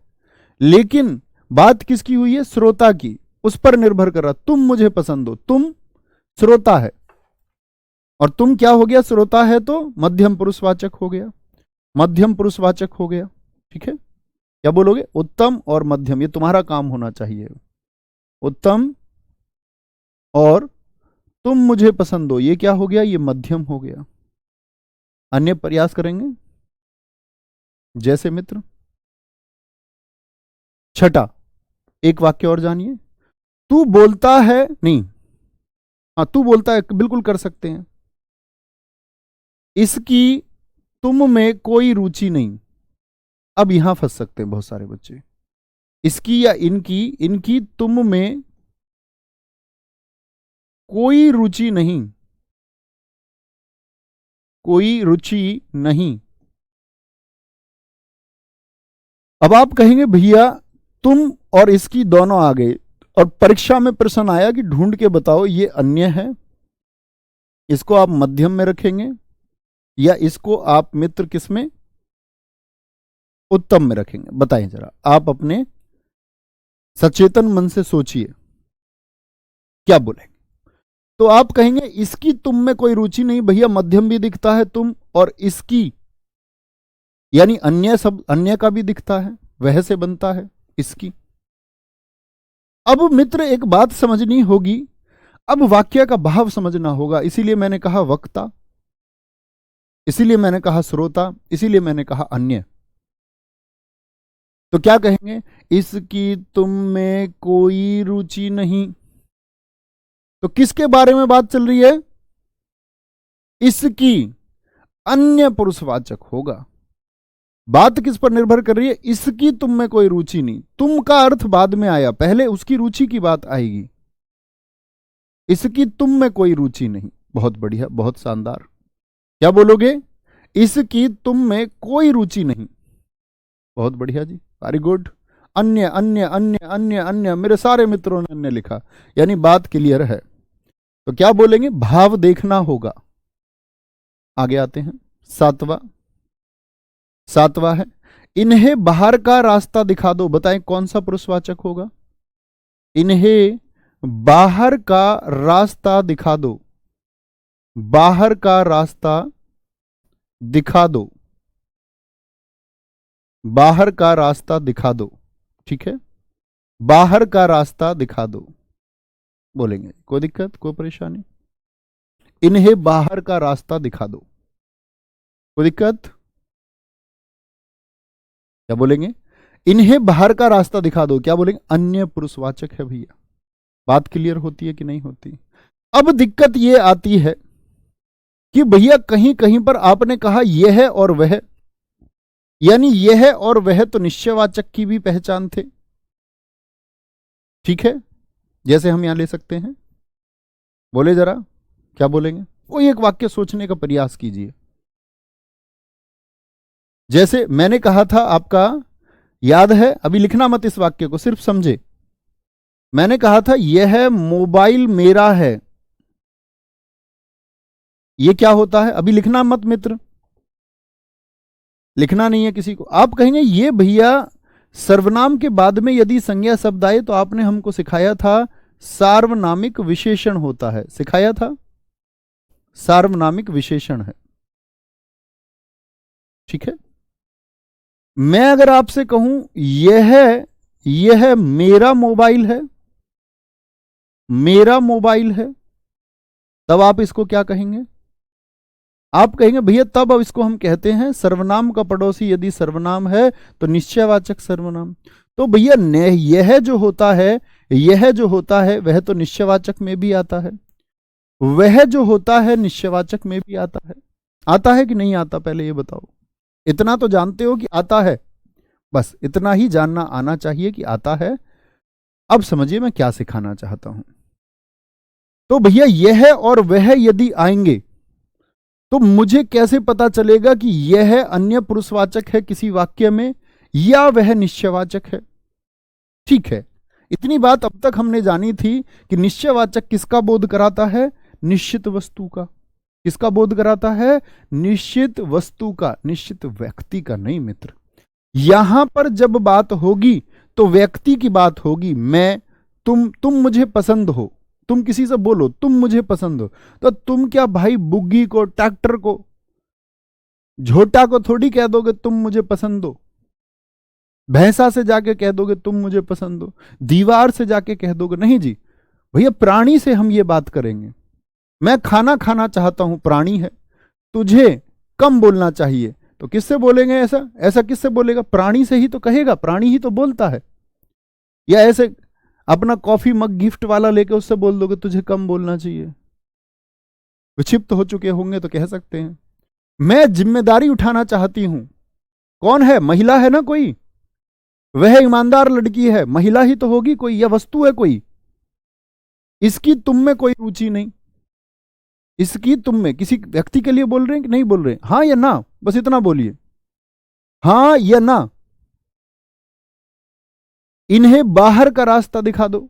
लेकिन बात किसकी हुई है? श्रोता की। उस पर निर्भर कर रहा, तुम मुझे पसंद हो, तुम श्रोता है, और तुम क्या हो गया? श्रोता है, तो मध्यम पुरुषवाचक हो गया, मध्यम पुरुषवाचक हो गया। ठीक है, क्या बोलोगे? उत्तम और मध्यम, ये तुम्हारा काम होना चाहिए। उत्तम और तुम मुझे पसंद हो, ये क्या हो गया? ये मध्यम हो गया। अन्य प्रयास करेंगे, जैसे मित्र छठा, एक वाक्य और जानिए। तू बोलता है नहीं, हाँ तू बोलता है बिल्कुल कर सकते हैं। इसकी तुम में कोई रुचि नहीं। अब यहां फंस सकते हैं बहुत सारे बच्चे। इसकी या इनकी, इनकी तुम में कोई रुचि नहीं, कोई रुचि नहीं। अब आप कहेंगे भैया तुम और इसकी दोनों आ गए, और परीक्षा में प्रश्न आया कि ढूंढ के बताओ ये अन्य है, इसको आप मध्यम में रखेंगे, या इसको आप मित्र किस में? उत्तम में रखेंगे? बताएं जरा, आप अपने सचेतन मन से सोचिए क्या बोलेंगे। तो आप कहेंगे इसकी तुम में कोई रुचि नहीं, भैया मध्यम भी दिखता है तुम, और इसकी यानी अन्य, सब अन्य का भी दिखता है, वह से बनता है इसकी। अब मित्र एक बात समझनी होगी, अब वाक्य का भाव समझना होगा। इसीलिए मैंने कहा वक्ता, इसीलिए मैंने कहा श्रोता, इसीलिए मैंने कहा अन्य। तो क्या कहेंगे? इसकी तुम में कोई रुचि नहीं, तो किसके बारे में बात चल रही है? इसकी, अन्य पुरुषवाचक होगा। बात किस पर निर्भर कर रही है? इसकी तुम में कोई रुचि नहीं। तुम का अर्थ बाद में आया, पहले उसकी रुचि की बात आएगी। इसकी तुम में कोई रुचि नहीं। बहुत बढ़िया, बहुत शानदार। क्या बोलोगे? इसकी तुम में कोई रुचि नहीं। बहुत बढ़िया जी, वेरी गुड। अन्य अन्य अन्य अन्य अन्य, मेरे सारे मित्रों ने अन्य लिखा, यानी बात क्लियर है। तो क्या बोलेंगे? भाव देखना होगा। आगे आते हैं, सातवां, सातवां है इन्हें बाहर का रास्ता दिखा दो। बताएं कौन सा पुरुषवाचक होगा? इन्हें बाहर का रास्ता दिखा दो, बाहर का रास्ता दिखा दो, बाहर का रास्ता दिखा दो। ठीक है, बाहर का रास्ता दिखा दो बोलेंगे। कोई दिक्कत, कोई परेशानी? इन्हें बाहर का रास्ता दिखा दो, कोई दिक्कत? क्या बोलेंगे? इन्हें बाहर का रास्ता दिखा दो, क्या बोलेंगे? अन्य पुरुषवाचक है भैया। बात क्लियर होती है कि नहीं होती? अब दिक्कत यह आती है कि भैया कहीं कहीं पर आपने कहा यह है और वह, यानी यह है और वह तो निश्चयवाचक की भी पहचान थे। ठीक है, जैसे हम यहां ले सकते हैं, बोले जरा क्या बोलेंगे? कोई एक वाक्य सोचने का प्रयास कीजिए। जैसे मैंने कहा था, आपका याद है? अभी लिखना मत इस वाक्य को, सिर्फ समझे। मैंने कहा था यह मोबाइल मेरा है, ये क्या होता है? अभी लिखना मत मित्र, लिखना नहीं है किसी को। आप कहेंगे ये भैया सर्वनाम के बाद में यदि संज्ञा शब्द आए तो आपने हमको सिखाया था सार्वनामिक विशेषण होता है, सिखाया था सार्वनामिक विशेषण है, ठीक है। मैं अगर आपसे कहूं यह मेरा मोबाइल है, मेरा मोबाइल है, तब आप इसको क्या कहेंगे? आप कहेंगे भैया तब अब इसको हम कहते हैं सर्वनाम का पड़ोसी यदि सर्वनाम है तो निश्चयवाचक सर्वनाम। तो भैया यह जो होता है वह तो निश्चयवाचक में भी आता है, वह जो होता है निश्चयवाचक में भी आता है कि नहीं आता? पहले ये बताओ। इतना तो जानते हो कि आता है, बस इतना ही जानना आना चाहिए कि आता है। अब समझिए मैं क्या सिखाना चाहता हूं। तो भैया यह और वह यदि आएंगे तो मुझे कैसे पता चलेगा कि यह अन्य पुरुषवाचक है किसी वाक्य में या वह निश्चयवाचक है? ठीक है, इतनी बात अब तक हमने जानी थी कि निश्चयवाचक किसका बोध कराता है? निश्चित वस्तु का। किसका बोध कराता है? निश्चित वस्तु का, निश्चित व्यक्ति का नहीं मित्र। यहां पर जब बात होगी तो व्यक्ति की बात होगी। मैं, तुम मुझे पसंद हो, तुम किसी से बोलो तुम मुझे पसंद हो, तो तुम क्या भाई बुग्गी को, ट्रैक्टर को, झोटा को थोड़ी कह दोगे तुम मुझे पसंद हो? भैंसा से जाके कह दोगे तुम मुझे पसंद हो? दीवार से जाके कह दोगे? नहीं जी भैया, प्राणी से हम ये बात करेंगे। मैं खाना खाना चाहता हूं, प्राणी है, तुझे कम बोलना चाहिए, तो किससे बोलेंगे? ऐसा किससे बोलेगा? प्राणी से ही तो कहेगा, प्राणी ही तो बोलता है। या ऐसे अपना कॉफी मग गिफ्ट वाला लेके उससे बोल दोगे तुझे कम बोलना चाहिए? विक्षिप्त हो चुके होंगे तो कह सकते हैं। मैं जिम्मेदारी उठाना चाहती हूं, कौन है? महिला है ना कोई, वह ईमानदार लड़की है, महिला ही तो होगी कोई, या वस्तु है कोई। इसकी तुम में कोई रुचि नहीं, इसकी तुम में, किसी व्यक्ति के लिए बोल रहे हैं कि नहीं बोल रहे हैं? हाँ या ना, बस इतना बोलिए, हाँ या ना। इन्हें बाहर का रास्ता दिखा दो।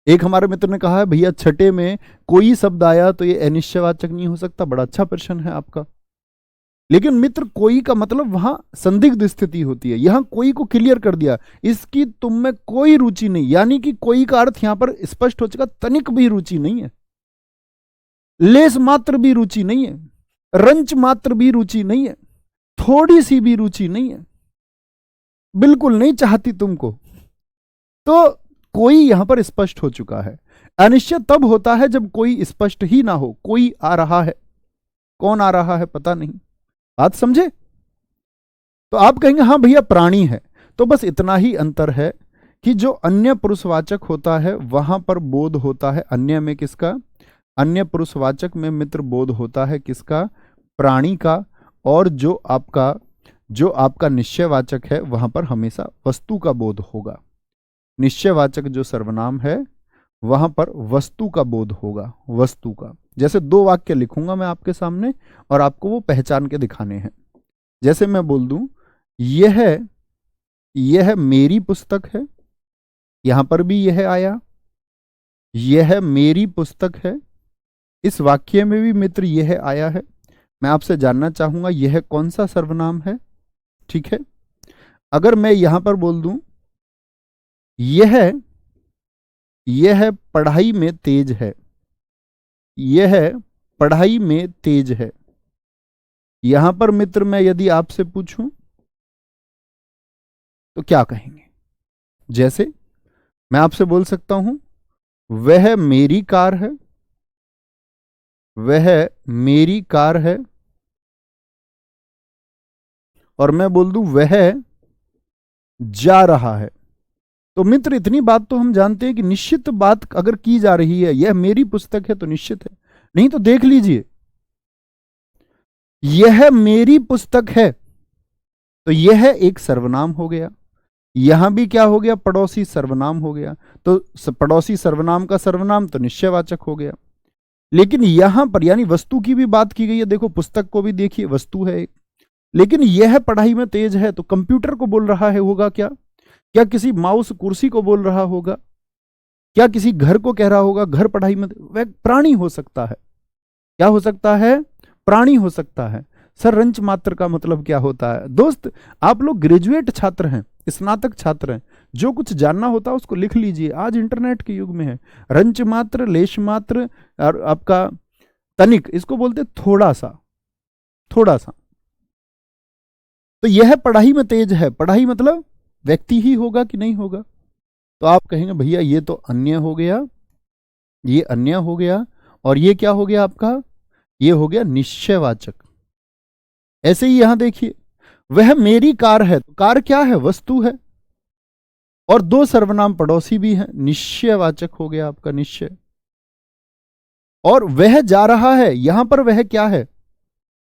एक हमारे मित्र ने कहा है भैया छठे में कोई शब्द आया तो ये अनिश्चयवाचक नहीं हो सकता। बड़ा अच्छा प्रश्न है आपका, लेकिन मित्र कोई का मतलब वहां संदिग्ध स्थिति होती है। यहां कोई को क्लियर कर दिया, इसकी तुम में कोई रुचि नहीं, यानी कि कोई का अर्थ यहां पर स्पष्ट हो चुका, तनिक भी रुचि नहीं है, लेस मात्र भी रुचि नहीं है, रंच मात्र भी रुचि नहीं है, थोड़ी सी भी रुचि नहीं है, बिल्कुल नहीं चाहती तुमको। तो कोई यहां पर स्पष्ट हो चुका है। अनिश्चय तब होता है जब कोई स्पष्ट ही ना हो, कोई आ रहा है, कौन आ रहा है पता नहीं। बात समझे? तो आप कहेंगे हाँ भैया प्राणी है, तो बस इतना ही अंतर है कि जो अन्य पुरुषवाचक होता है वहां पर बोध होता है अन्य में किसका? अन्य पुरुषवाचक में मित्र बोध होता है किसका? प्राणी का। और जो आपका निश्चयवाचक है वहां पर हमेशा वस्तु का बोध होगा। निश्चयवाचक जो सर्वनाम है वहां पर वस्तु का बोध होगा, वस्तु का। जैसे दो वाक्य लिखूंगा मैं आपके सामने और आपको वो पहचान के दिखाने हैं। जैसे मैं बोल दूं यह मेरी पुस्तक है, यहां पर भी यह आया, यह मेरी पुस्तक है, इस वाक्य में भी मित्र यह आया है। मैं आपसे जानना चाहूंगा यह कौन सा सर्वनाम है? ठीक है, अगर मैं यहां पर बोल दूं यह पढ़ाई में तेज है, यह पढ़ाई में तेज है, यहां पर मित्र मैं यदि आपसे पूछूं तो क्या कहेंगे? जैसे मैं आपसे बोल सकता हूं वह मेरी कार है, वह मेरी कार है, और मैं बोल दूं वह जा रहा है। तो मित्र इतनी बात तो हम जानते हैं कि निश्चित बात अगर की जा रही है, यह मेरी पुस्तक है तो निश्चित है। नहीं तो देख लीजिए, यह मेरी पुस्तक है तो यह एक सर्वनाम हो गया, यहां भी क्या हो गया? पड़ोसी सर्वनाम हो गया। तो पड़ोसी सर्वनाम का सर्वनाम तो निश्चयवाचक हो गया। लेकिन यहां पर यानी वस्तु की भी बात की गई है। देखो पुस्तक को भी देखिए, वस्तु है एक, लेकिन यह पढ़ाई में तेज है तो कंप्यूटर को बोल रहा है, होगा क्या? क्या किसी माउस कुर्सी को बोल रहा होगा? क्या किसी घर को कह रहा होगा घर पढ़ाई में? वह प्राणी हो सकता है। क्या हो सकता है? प्राणी हो सकता है। सर रंच मात्र का मतलब क्या होता है? दोस्त, आप लोग ग्रेजुएट छात्र हैं, स्नातक छात्र हैं, जो कुछ जानना होता है उसको लिख लीजिए, आज इंटरनेट के युग में है। रंच मात्र, लेश मात्र और आपका तनिक, इसको बोलते थोड़ा सा, थोड़ा सा। तो यह पढ़ाई में तेज है। पढ़ाई मतलब व्यक्ति ही होगा कि नहीं होगा? तो आप कहेंगे भैया ये तो अन्य हो गया, ये अन्य हो गया, और ये क्या हो गया आपका? ये हो गया निश्चयवाचक। ऐसे ही यहां देखिए, वह मेरी कार है, तो कार क्या है? वस्तु है, और दो सर्वनाम पड़ोसी भी हैं, निश्चयवाचक हो गया आपका निश्चय। और वह जा रहा है, यहां पर वह क्या है?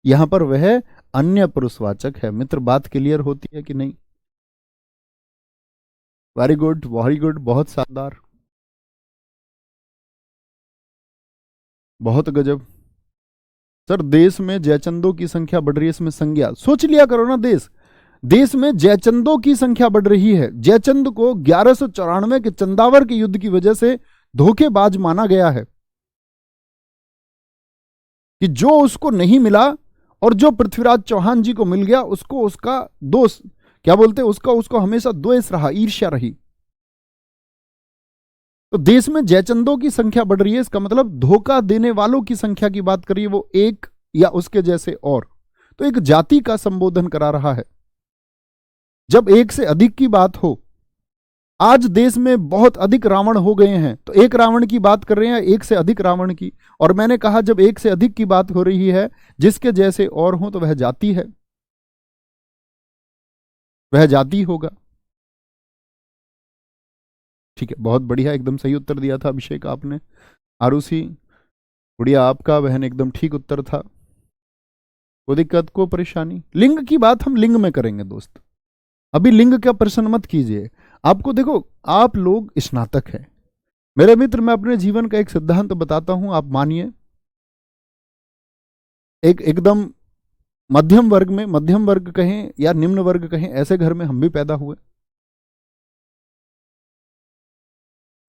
यहां पर वह अन्य पुरुषवाचक है। मित्र, बात क्लियर होती है कि नहीं? वेरी गुड, वेरी गुड, बहुत शानदार, बहुत गजब। सर देश में जयचंदों की संख्या बढ़ रही है, इसमें संज्ञा सोच लिया करो ना। देश में जयचंदों की संख्या बढ़ रही है। जयचंद को 1194 के चंदावर के युद्ध की वजह से धोखेबाज माना गया है, कि जो उसको नहीं मिला और जो पृथ्वीराज चौहान जी को मिल गया, उसको उसका दोष, क्या बोलते हैं, उसको हमेशा द्वेष रहा, ईर्ष्या रही। तो देश में जयचंदों की संख्या बढ़ रही है, इसका मतलब धोखा देने वालों की संख्या की बात करिए, वो एक या उसके जैसे और, तो एक जाति का संबोधन करा रहा है। जब एक से अधिक की बात हो, आज देश में बहुत अधिक रावण हो गए हैं, तो एक रावण की बात कर रहे हैं, एक से अधिक रावण की। और मैंने कहा जब एक से अधिक की बात हो रही है, जिसके जैसे और हो, तो वह जाति है, वह जाति होगा। ठीक है, बहुत बढ़िया, एकदम सही उत्तर दिया था अभिषेक आपने। आरुषि गुड़िया, आपका बहन एकदम ठीक उत्तर था। कोई दिक्कत, को परेशानी? लिंग की बात हम लिंग में करेंगे दोस्त, अभी लिंग का प्रश्न मत कीजिए। आपको देखो, आप लोग स्नातक हैं मेरे मित्र, मैं अपने जीवन का एक सिद्धांत बताता हूं, आप मानिए। एकदम मध्यम वर्ग में, मध्यम वर्ग कहें या निम्न वर्ग कहें, ऐसे घर में हम भी पैदा हुए।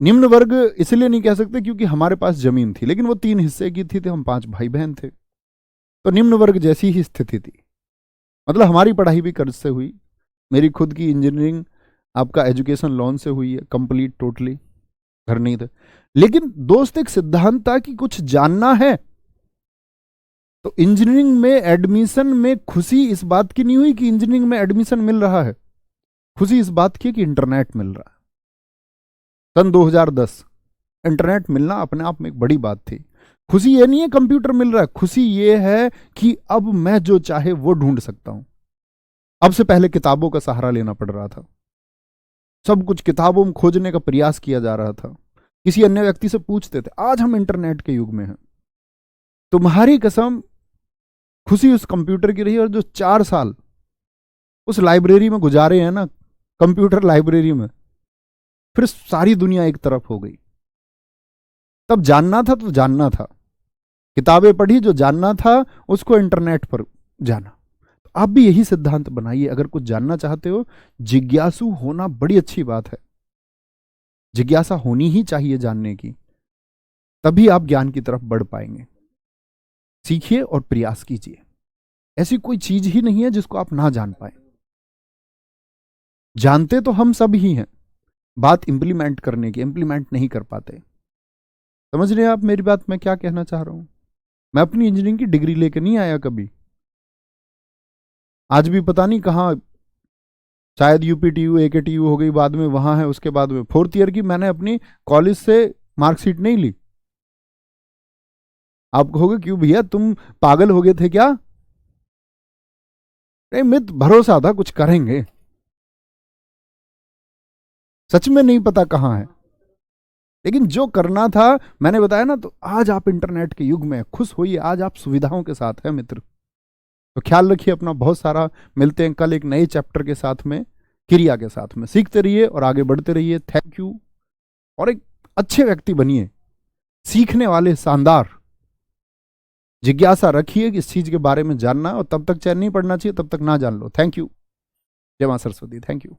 निम्न वर्ग इसलिए नहीं कह सकते क्योंकि हमारे पास जमीन थी, लेकिन वो 3 हिस्से की थी, हम 5 भाई बहन थे, तो निम्न वर्ग जैसी ही स्थिति थी। मतलब हमारी पढ़ाई भी कर्ज से हुई। मेरी खुद की इंजीनियरिंग आपका एजुकेशन लोन से हुई है, कंप्लीट टोटली, घर नहीं थे। लेकिन दोस्त एक सिद्धांत था कि कुछ जानना है, तो इंजीनियरिंग में एडमिशन में खुशी इस बात की नहीं हुई कि इंजीनियरिंग में एडमिशन मिल रहा है, खुशी इस बात की कि इंटरनेट मिल रहा है। सन 2010 इंटरनेट मिलना अपने आप में एक बड़ी बात थी। खुशी ये नहीं है कंप्यूटर मिल रहा है, खुशी ये है कि अब मैं जो चाहे वो ढूंढ सकता हूं। अब से पहले किताबों का सहारा लेना पड़ रहा था, सब कुछ किताबों में खोजने का प्रयास किया जा रहा था, किसी अन्य व्यक्ति से पूछते थे। आज हम इंटरनेट के युग में हैं। तुम्हारी कसम, खुशी उस कंप्यूटर की रही, और जो 4 साल उस लाइब्रेरी में गुजारे हैं ना, कंप्यूटर लाइब्रेरी में, फिर सारी दुनिया एक तरफ हो गई। तब जानना था तो जानना था, किताबें पढ़ी, जो जानना था उसको इंटरनेट पर जाना। तो आप भी यही सिद्धांत बनाइए, अगर कुछ जानना चाहते हो, जिज्ञासु होना बड़ी अच्छी बात है, जिज्ञासा होनी ही चाहिए जानने की, तभी आप ज्ञान की तरफ बढ़ पाएंगे। सीखिए और प्रयास कीजिए, ऐसी कोई चीज ही नहीं है जिसको आप ना जान पाए। जानते तो हम सब ही हैं, बात इंप्लीमेंट करने की, इंप्लीमेंट नहीं कर पाते। समझ रहे हैं आप मेरी बात, मैं क्या कहना चाह रहा हूं? मैं अपनी इंजीनियरिंग की डिग्री लेके नहीं आया कभी, आज भी पता नहीं कहां, शायद यूपीटीयू एकेटीयू हो गई बाद में, वहां है, उसके बाद में 4th ईयर की मैंने अपनी कॉलेज से मार्कशीट नहीं ली। आप कहोगे क्यों भैया, तुम पागल हो गए थे क्या? अरे मित्र, भरोसा था कुछ करेंगे, सच में नहीं पता कहां है, लेकिन जो करना था मैंने बताया ना। तो आज आप इंटरनेट के युग में खुश होइए, आज आप सुविधाओं के साथ हैं मित्र। तो ख्याल रखिए अपना बहुत सारा। मिलते हैं कल एक नए चैप्टर के साथ में, क्रिया के साथ में। सीखते रहिए और आगे बढ़ते रहिए। थैंक यू, और एक अच्छे व्यक्ति बनिए, सीखने वाले, शानदार। जिज्ञासा रखिए कि इस चीज के बारे में जानना, और तब तक चैन नहीं पड़ना चाहिए, तब तक ना जान लो। Thank you. जय मां सरस्वती। Thank you.